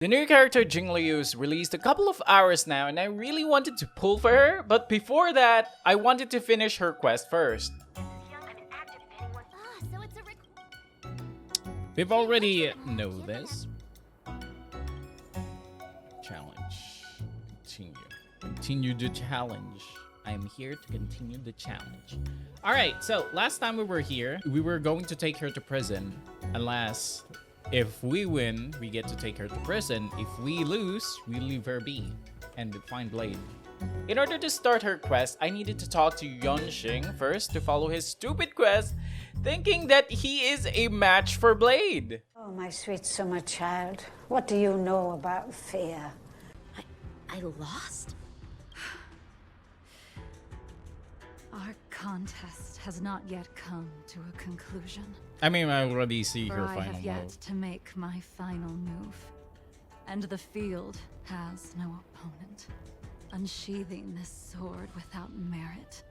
The new character Jingliu is released a couple of hours now, and I really wanted to pull for her, but before that, I wanted to finish her quest first. We've already know this. Challenge. Continue the challenge. I am here to continue the challenge. Alright, so last time we were here, we were going to take her to prison. Unless, if we win, we get to take her to prison. If we lose, we leave her be and find Blade. In order to start her quest, I needed to talk to Yunxing first to follow his stupid quest, thinking that he is a match for Blade. Oh, my sweet summer child, what do you know about fear? I lost? Our contest has not yet come to a conclusion. I mean, I already see For her I final have yet move. to make my final move. And the field has no opponent. Unsheathing this sword without merit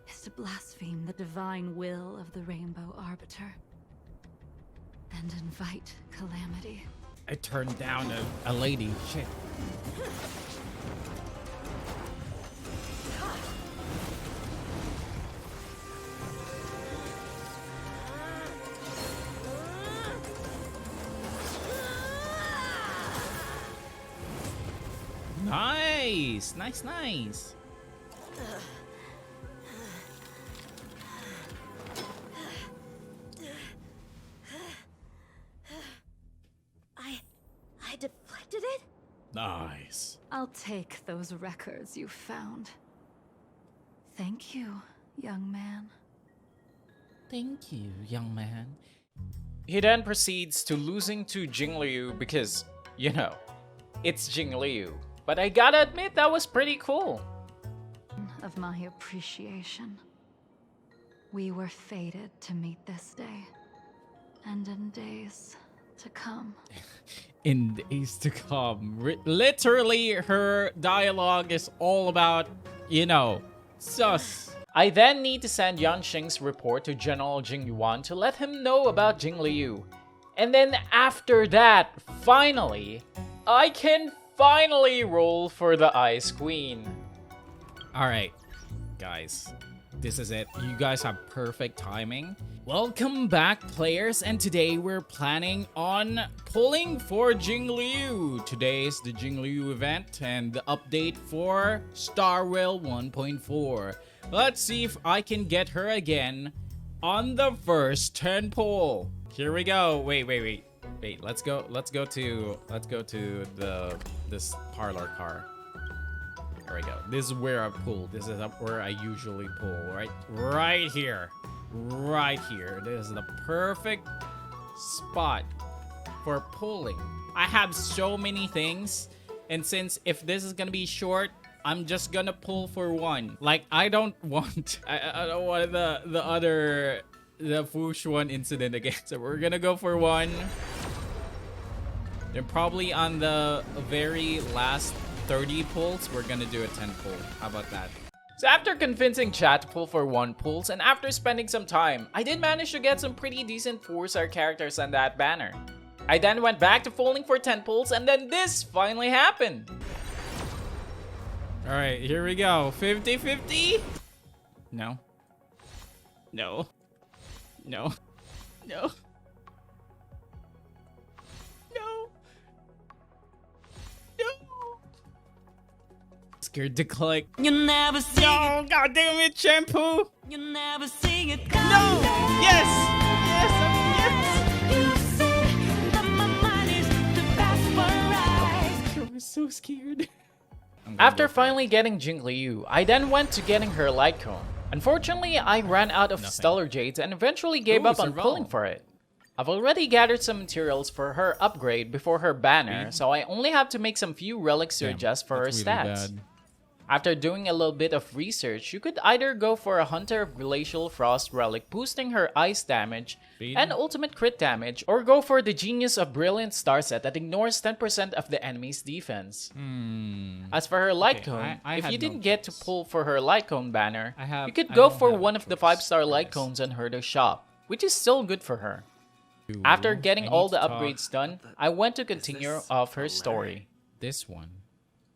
is to blaspheme the divine will of the Rainbow Arbiter and invite calamity. I turned down a lady. Shit. Nice! Nice. I deflected it? Nice. I'll take those records you found. Thank you, young man. Thank you, young man. He then proceeds to losing to Jingliu because, you know, it's Jingliu. But I gotta admit, that was pretty cool. Of my appreciation. We were fated to meet this day, and in days to come. In days to come. Literally, her dialogue is all about, you know, sus. I then need to send Yunxing's report to General Jingyuan to let him know about Jingliu. And then after that, finally, I can finally roll for the Ice Queen. Alright, guys. This is it. You guys have perfect timing. Welcome back, players, and today we're planning on pulling for Jingliu. Today is the Jingliu event and the update for Star Rail 1.4. Let's see if I can get her again on the first 10 pull. Here we go. Wait. Let's go to this parlor car. There we go. This is where I pull. This is where I usually pull, right? Right here. Right here. This is the perfect spot for pulling. I have so many things, and since if this is gonna be short, I'm just gonna pull for one. Like, I don't want the Fush one incident again. So we're gonna go for one. Then probably on the very last 30 pulls, we're gonna do a 10 pull. How about that? So after convincing chat to pull for 1 pulls and after spending some time, I did manage to get some pretty decent 4-star characters on that banner. I then went back to pulling for 10 pulls and then this finally happened. Alright, here we go. 50-50? No. No. No. No. No. No. Scared to click. You never see No, god damn it, shampoo. You never see it No. coming. Yes. Yes. You say that my mind is too fast for eyes. I was so scared. After finally getting Jingliu, I then went to getting her light cone. Unfortunately, I ran out of stellar jades and eventually gave up on pulling for it. I've already gathered some materials for her upgrade before her banner, so I only have to make some few relics to adjust for her stats. After doing a little bit of research, you could either go for a Hunter of Glacial Frost relic boosting her ice damage and ultimate crit damage, or go for the Genius of Brilliant Star set that ignores 10% of the enemy's defense. As for her light cone, if you didn't get to pull for her light cone banner, you could go for one of the 5-star light cones on her to shop, which is still good for her. After getting I all need the to talk- upgrades done, I went to continue this off a her letter? story. This one.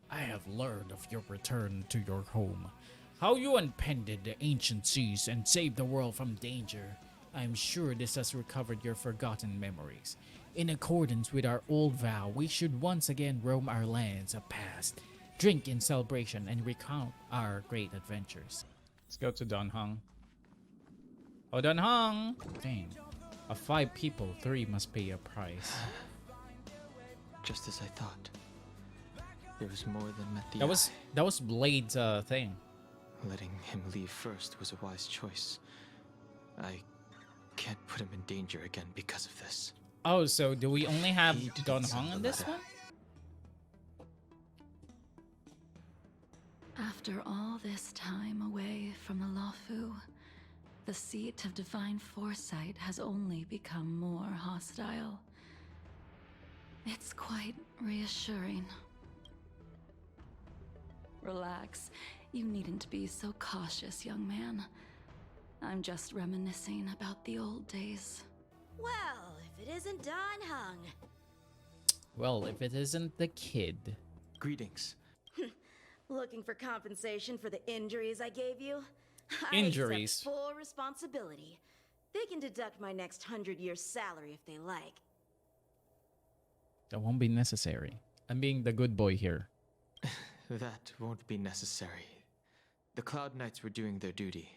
I have learned of your return to your home. How you unpended the ancient seas and saved the world from danger. I am sure this has recovered your forgotten memories. In accordance with our old vow, we should once again roam our lands of past, drink in celebration, and recount our great adventures. Let's go to Don Hong. Oh, Don Hong! Dang. Of 5 people, 3 must pay a price. Just as I thought. There was more than met the That was Blade's thing. eye. Letting him leave first was a wise choice. I can't put him in danger again because of this. Oh, so do we only have He didn't Don send Hong the in this letter. one? After all this time away from the Luofu, the seat of divine foresight has only become more hostile. It's quite reassuring. Relax. You needn't be so cautious, young man. I'm just reminiscing about the old days. Well, if it isn't Don Hung. Well, if it isn't the kid. Greetings. Looking for compensation for the injuries I gave you? Injuries. I accept full responsibility. They can deduct my next 100-year salary if they like. That won't be necessary. I'm being the good boy here. That won't be necessary. The Cloud Knights were doing their duty.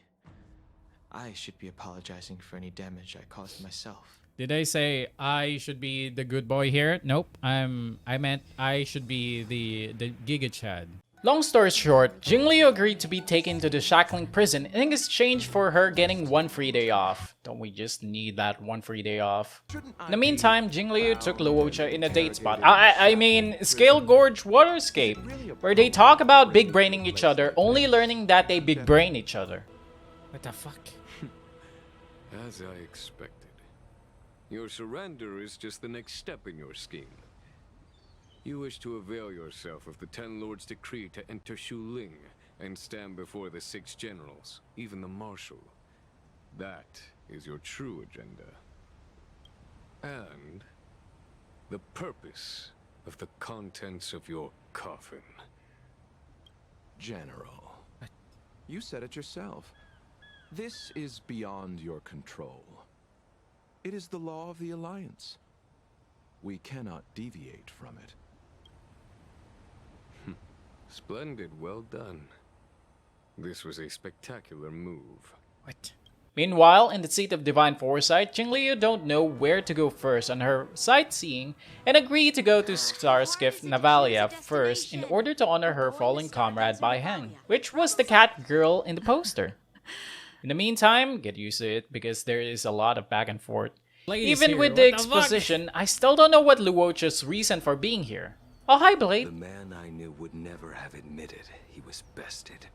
I should be apologizing for any damage I caused myself. Did I say I should be the good boy here? Nope. I meant I should be the Giga Chad. Long story short, Jingliu agreed to be taken to the shackling prison in exchange for her getting 1 free day off. Don't we just need that 1 free day off? In the meantime, Jingliu took Luocha in a date spot. I mean, Scale Gorge Waterscape, where they talk about big braining each other, only learning that they big brain each other. What the fuck? As I expected. Your surrender is just the next step in your scheme. You wish to avail yourself of the Ten Lords' decree to enter Shuling and stand before the 6 generals, even the Marshal. That is your true agenda. And the purpose of the contents of your coffin. General, you said it yourself. This is beyond your control. It is the law of the Alliance. We cannot deviate from it. Splendid, well done. This was a spectacular move. What? Meanwhile, in the seat of divine foresight, Jingliu don't know where to go first on her sightseeing and agree to go to Starskiff Navalia first in order to honor her fallen comrade Bai Heng, which was the cat girl in the poster. In the meantime, get used to it because there is a lot of back and forth. Blade is Even here. with the What fuck? exposition, I still don't know what Luocha's reason for being here. Oh, hi Blade. The man I knew would never have admitted he was bested.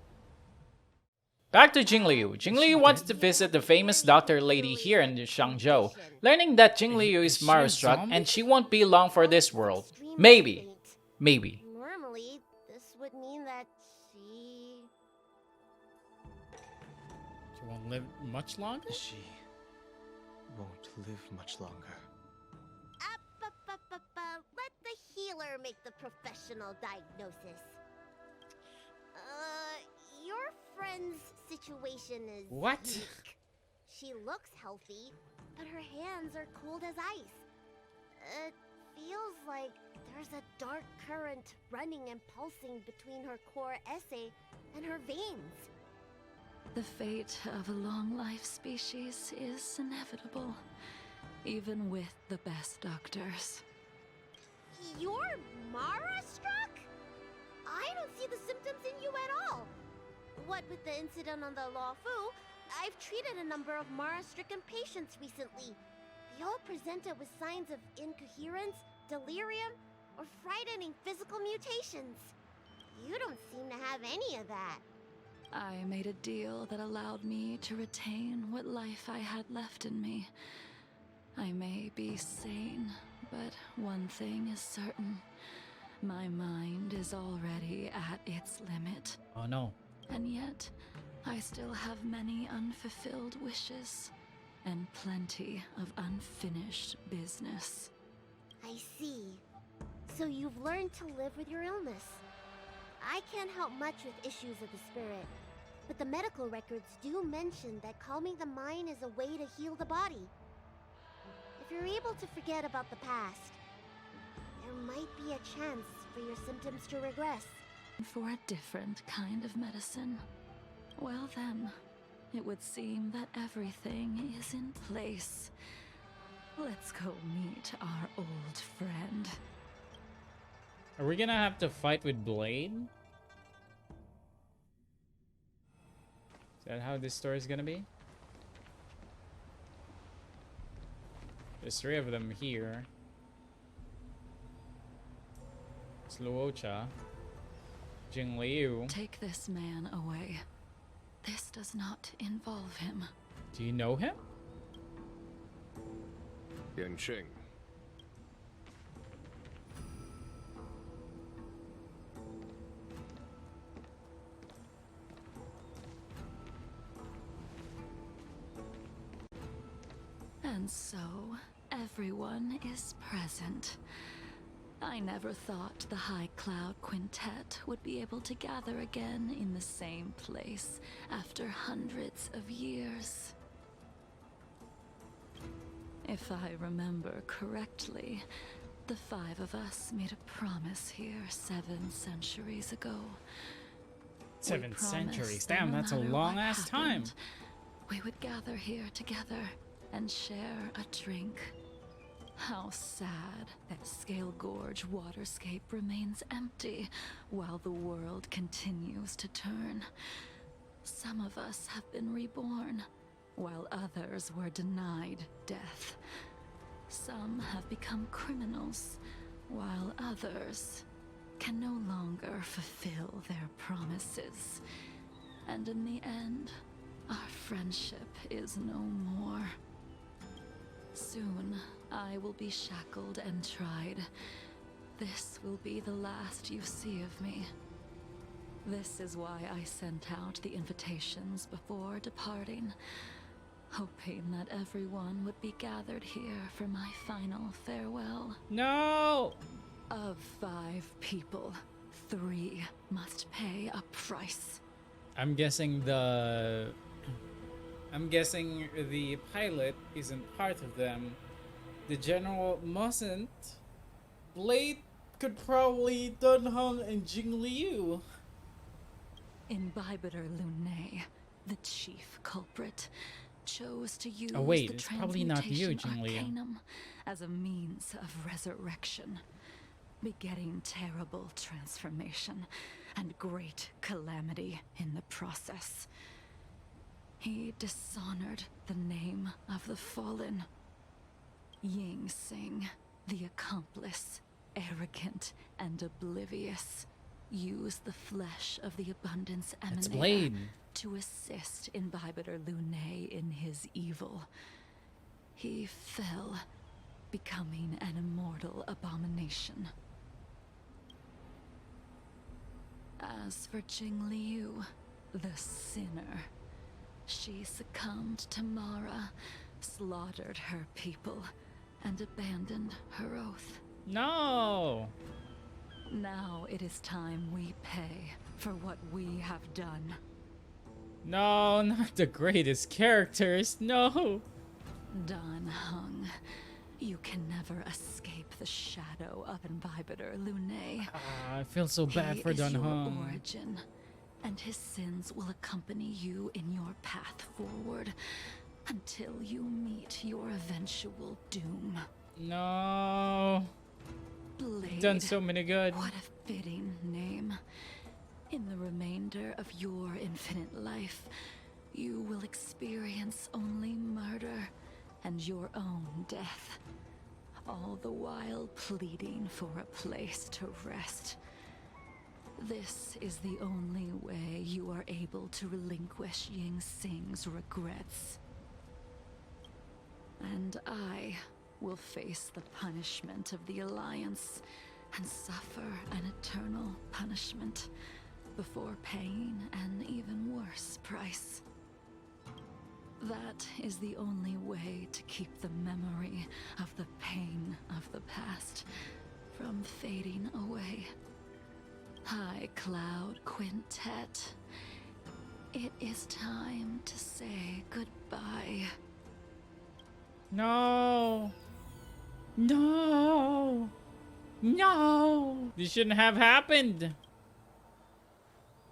Back to Jingliu. Jingliu wants to visit the famous doctor lady here in Shangzhou, learning that Jingliu is she a Mara-struck zombie? and she won't be long for this world. Maybe. Maybe. Normally, this would mean that she... She won't live much longer? She won't live much longer. Let the healer make the professional diagnosis. Your friend's situation is What? unique. She looks healthy, but her hands are cold as ice. It feels like there's a dark current running and pulsing between her core essay and her veins. The fate of a long-life species is inevitable, even with the best doctors. You're Mara-struck? I don't see the symptoms in you at all. What with the incident on the Luofu, I've treated a number of Mara-stricken patients recently. They all presented with signs of incoherence, delirium, or frightening physical mutations. You don't seem to have any of that. I made a deal that allowed me to retain what life I had left in me. I may be sane, but one thing is certain. My mind is already at its limit. Oh no. And yet, I still have many unfulfilled wishes. and plenty of unfinished business. I see. So you've learned to live with your illness. I can't help much with issues of the spirit, but the medical records do mention that calming the mind is a way to heal the body. If you're able to forget about the past, there might be a chance for your symptoms to regress. For a different kind of medicine. Well then, it would seem that everything is in place. Let's go meet our old friend. Are we gonna have to fight with Blade? Is that how this story is gonna be? There's 3 of them here. It's Luocha. Jingliu. Take this man away. This does not involve him. Do you know him? Yanqing. And so, everyone is present. I never thought the High Cloud Quintet would be able to gather again in the same place after hundreds of years. If I remember correctly, the 5 of us made a promise here 7 centuries ago. 7 We promised centuries. that Damn, no that's a matter long what ass time. happened, we would gather here together and share a drink. How sad that Scale Gorge waterscape remains empty while the world continues to turn. Some of us have been reborn, while others were denied death. Some have become criminals, while others can no longer fulfill their promises. And in the end, our friendship is no more. Soon, I will be shackled and tried. This will be the last you see of me. This is why I sent out the invitations before departing, hoping that everyone would be gathered here for my final farewell. No! Of 5 people, 3 must pay a price. I'm guessing the pilot isn't part of them. The general mustn't. Blade could probably Dunhong and Jingliu. Imbibitor Lunae, the chief culprit, chose to use Oh wait, the it's probably not you, transmutation Jingliu. arcanum as a means of resurrection, begetting terrible transformation and great calamity in the process. He dishonored the name of the fallen. Ying Sing, the accomplice, arrogant and oblivious, used the flesh of the abundance That's emanator Blade. to assist Imbibitor Lunae in his evil. He fell, becoming an immortal abomination. As for Jingliu, the sinner, she succumbed to Mara, slaughtered her people, and abandoned her oath. No! Now it is time we pay for what we have done. No, not the greatest characters. No! Dan Hung, you can never escape the shadow of Imbibitor Lunae. I feel so bad He for is Dun your Hung. origin, and his sins will accompany you in your path forward until you meet your eventual doom. No. Blade. Done so many good. What a fitting name. In the remainder of your infinite life, you will experience only murder and your own death, all the while pleading for a place to rest. This is the only way you are able to relinquish Ying Sing's regrets. And I will face the punishment of the Alliance and suffer an eternal punishment before paying an even worse price. That is the only way to keep the memory of the pain of the past from fading away. High Cloud Quintet, it is time to say goodbye. No. No. No. This shouldn't have happened.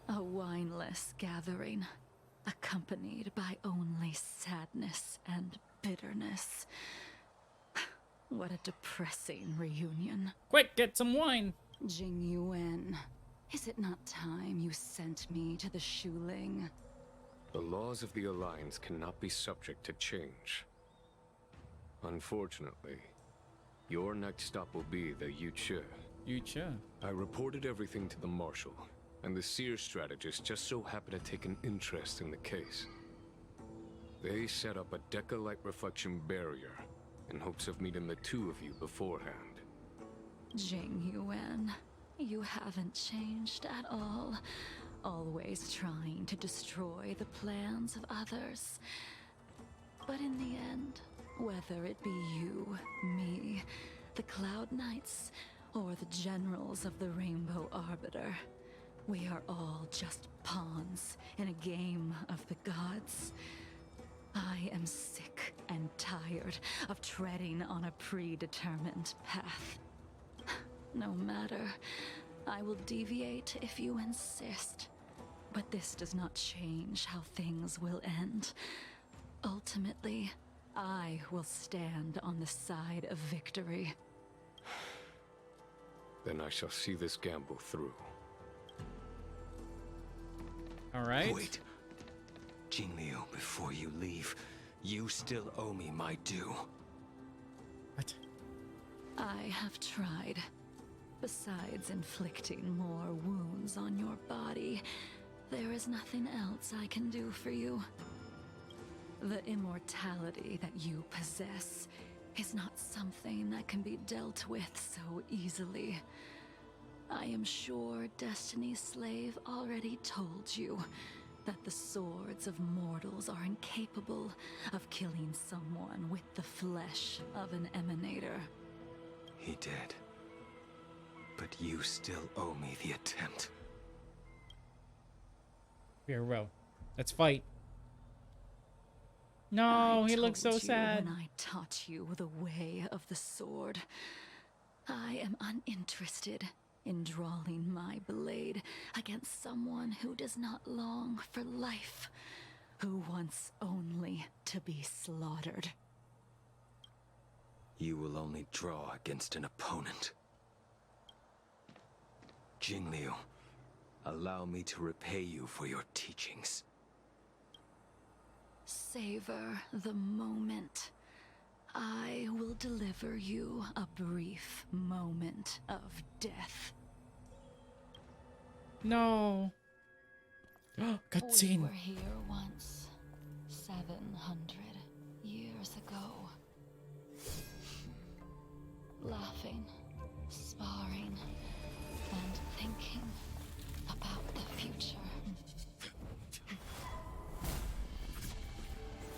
A wineless gathering, accompanied by only sadness and bitterness. What a depressing reunion. Quick, get some wine. Jingyuan, is it not time you sent me to the Shuling? The laws of the Alliance cannot be subject to change. Unfortunately, your next stop will be the Yuche. Yuche? I reported everything to the Marshal, and the Seer strategist just so happened to take an interest in the case. They set up a Deca-like reflection barrier in hopes of meeting the two of you beforehand. Jingyuan, you haven't changed at all. Always trying to destroy the plans of others. But in the end, whether it be you, me, the Cloud Knights, or the generals of the Rainbow Arbiter, we are all just pawns in a game of the gods. I am sick and tired of treading on a predetermined path. No matter, I will deviate if you insist. But this does not change how things will end. Ultimately, I will stand on the side of victory. Then I shall see this gamble through. Alright. Wait. Jingliu, before you leave, you still owe me my due. What? I have tried. Besides inflicting more wounds on your body, there is nothing else I can do for you. The immortality that you possess is not something that can be dealt with so easily. I am sure Destiny's Slave already told you that the swords of mortals are incapable of killing someone with the flesh of an emanator. He did. But you still owe me the attempt. Farewell. Let's fight. No, he looks so told you sad. When I taught you the way of the sword, I am uninterested in drawing my blade against someone who does not long for life, who wants only to be slaughtered. You will only draw against an opponent. Jingliu, allow me to repay you for your teachings. Savor the moment. I will deliver you a brief moment of death. No. We Cutscene. were here once, 700 years ago. Laughing, sparring, and thinking about the future.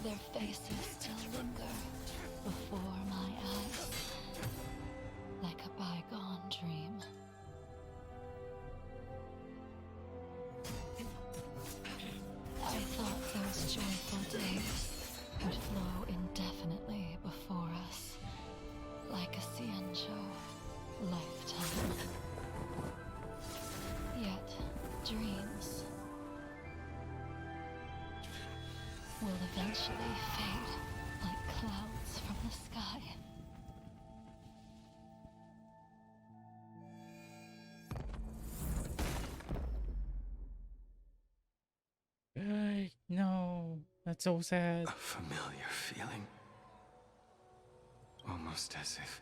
Their faces still linger before my eyes, like a bygone dream. I thought those joyful days would flow indefinitely before us, like a Xianzhou lifetime. Yet, dreams will eventually fade like clouds from the sky. No, that's so sad. A familiar feeling. Almost as if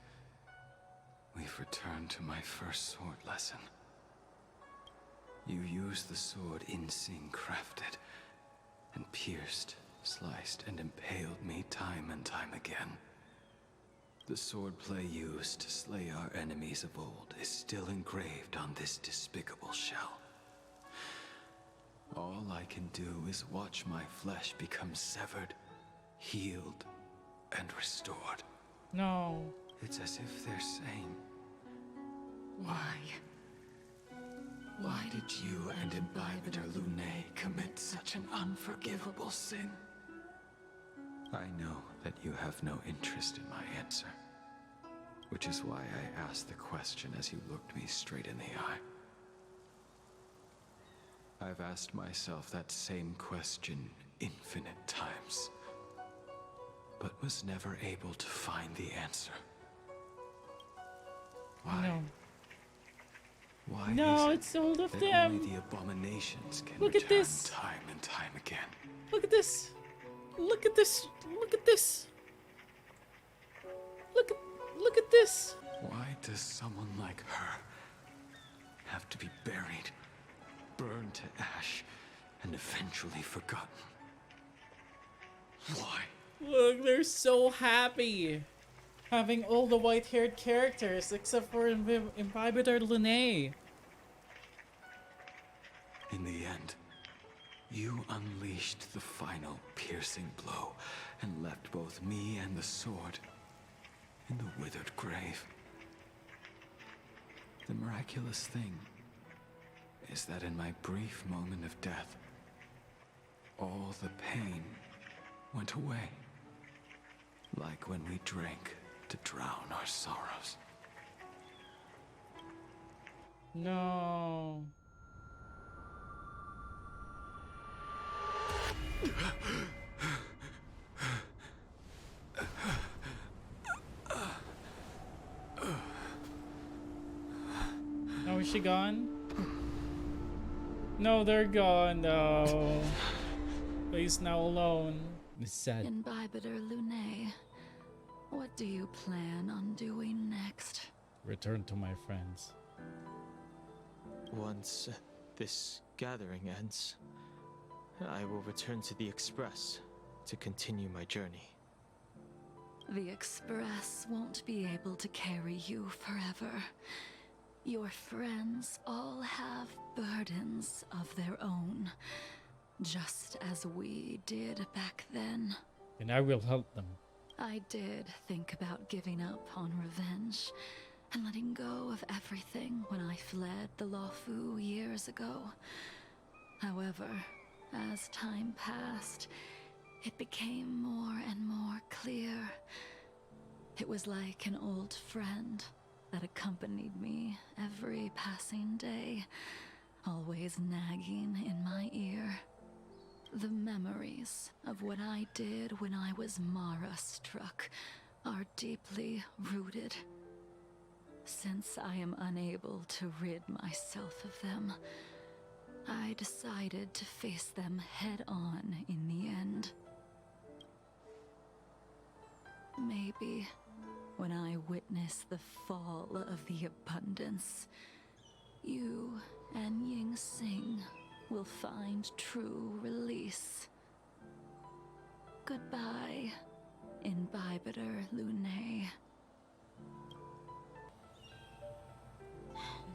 we've returned to my first sword lesson. You used the sword Insing crafted, and pierced, sliced, and impaled me time and time again. The swordplay used to slay our enemies of old is still engraved on this despicable shell. All I can do is watch my flesh become severed healed, and restored. No. It's as if they're saying, why? Why did you and Imbibitor Lunae commit such an unforgivable sin? I know that you have no interest in my answer, which is why I asked the question as you looked me straight in the eye. I've asked myself that same question infinite times, but was never able to find the answer. Why? No. Why No, is it's all of that them. only the abominations can Look at return this. time and time again? Look at this. Look at this. Look at this. Look at this. Why does someone like her have to be buried, burned to ash, and eventually forgotten? Why? Look, they're so happy. Having all the white-haired characters except for Imbibitor Lunae. In the end, you unleashed the final piercing blow and left both me and the sword in the withered grave. The miraculous thing is that in my brief moment of death, all the pain went away, like when we drank to drown our sorrows. No. Oh, is she gone? No, they're gone though. But he's now alone. It's sad. Imbibitor Lunae, what do you plan on doing next? Return to my friends. Once this gathering ends, I will return to the Express to continue my journey. The Express won't be able to carry you forever. Your friends all have burdens of their own, just as we did back then. And I will help them. I did think about giving up on revenge and letting go of everything when I fled the Luofu years ago. However, as time passed, it became more and more clear. It was like an old friend that accompanied me every passing day, always nagging in my ear. The memories of what I did when I was Mara-struck are deeply rooted. Since I am unable to rid myself of them, I decided to face them head-on in the end. Maybe when I witness the fall of the abundance, you and Ying Sing will find true release. Goodbye, Imbibitor Lunae.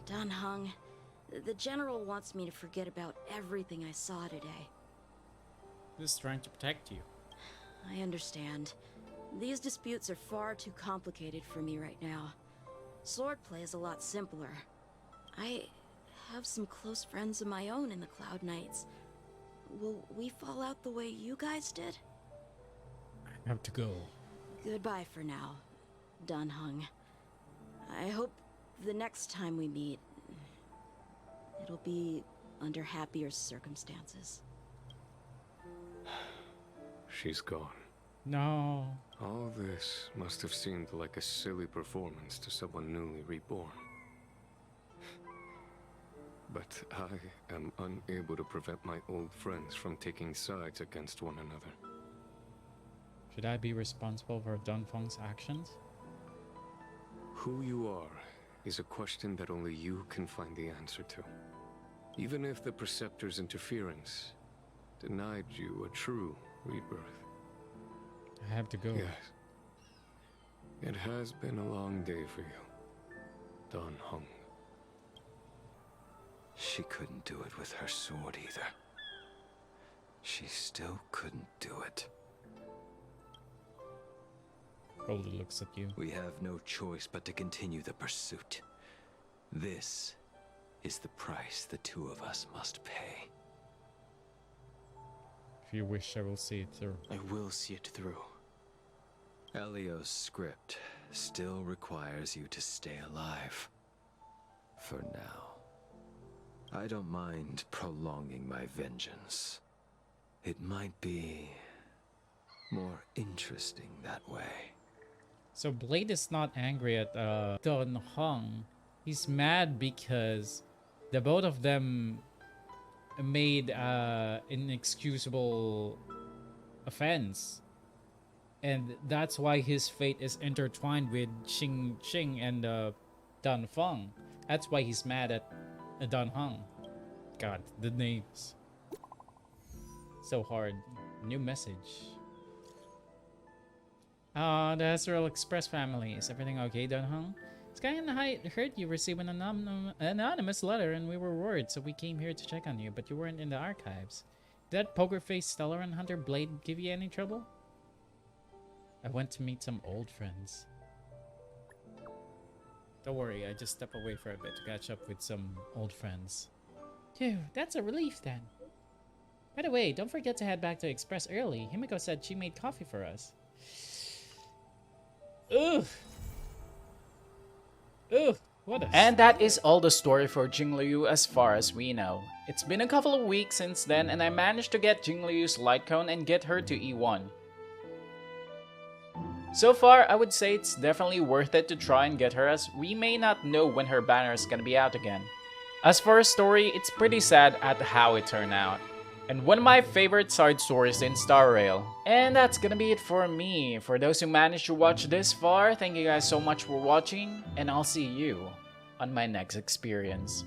Dan Heng, the General wants me to forget about everything I saw today. Just trying to protect you. I understand. These disputes are far too complicated for me right now. Swordplay is a lot simpler. I have some close friends of my own in the Cloud Knights. Will we fall out the way you guys did? I have to go. Goodbye for now, Dan Heng. I hope the next time we meet, it'll be under happier circumstances. She's gone. No. All this must have seemed like a silly performance to someone newly reborn. But I am unable to prevent my old friends from taking sides against one another. Should I be responsible for Dunfeng's actions? Who you are is a question that only you can find the answer to. Even if the Preceptor's interference denied you a true rebirth. I have to go. Yes. It has been a long day for you, Dan Heng. She couldn't do it with her sword either. She still couldn't do it Probably looks at you. We have no choice but to continue the pursuit. This is the price the two of us must pay. If you wish, I will see it through. I will see it through. Elio's script still requires you to stay alive. For now. I don't mind prolonging my vengeance. It might be more interesting that way. So Blade is not angry at Don Hong. He's mad because the both of them made inexcusable offense. And that's why his fate is intertwined with Xing and Dan Feng. That's why he's mad at Dan Hong. God, the names. So hard. New message. The Astral Express family. Is everything okay, Dan Hong? Sky and I heard you received an anonymous letter and we were worried, so we came here to check on you, but you weren't in the archives. Did that poker-faced Stellar and Hunter Blade give you any trouble? I went to meet some old friends. Don't worry, I just stepped away for a bit to catch up with some old friends. Phew, that's a relief then. By the way, don't forget to head back to Express early. Himiko said she made coffee for us. Ugh. Ugh. What a... And that is all the story for Jingliu as far as we know. It's been a couple of weeks since then and I managed to get Jingliu's light cone and get her to E1. So far, I would say it's definitely worth it to try and get her as we may not know when her banner is gonna be out again. As for her story, it's pretty sad at how it turned out. And one of my favorite side stories in Star Rail. And that's gonna be it for me. For those who managed to watch this far, thank you guys so much for watching, and I'll see you on my next experience.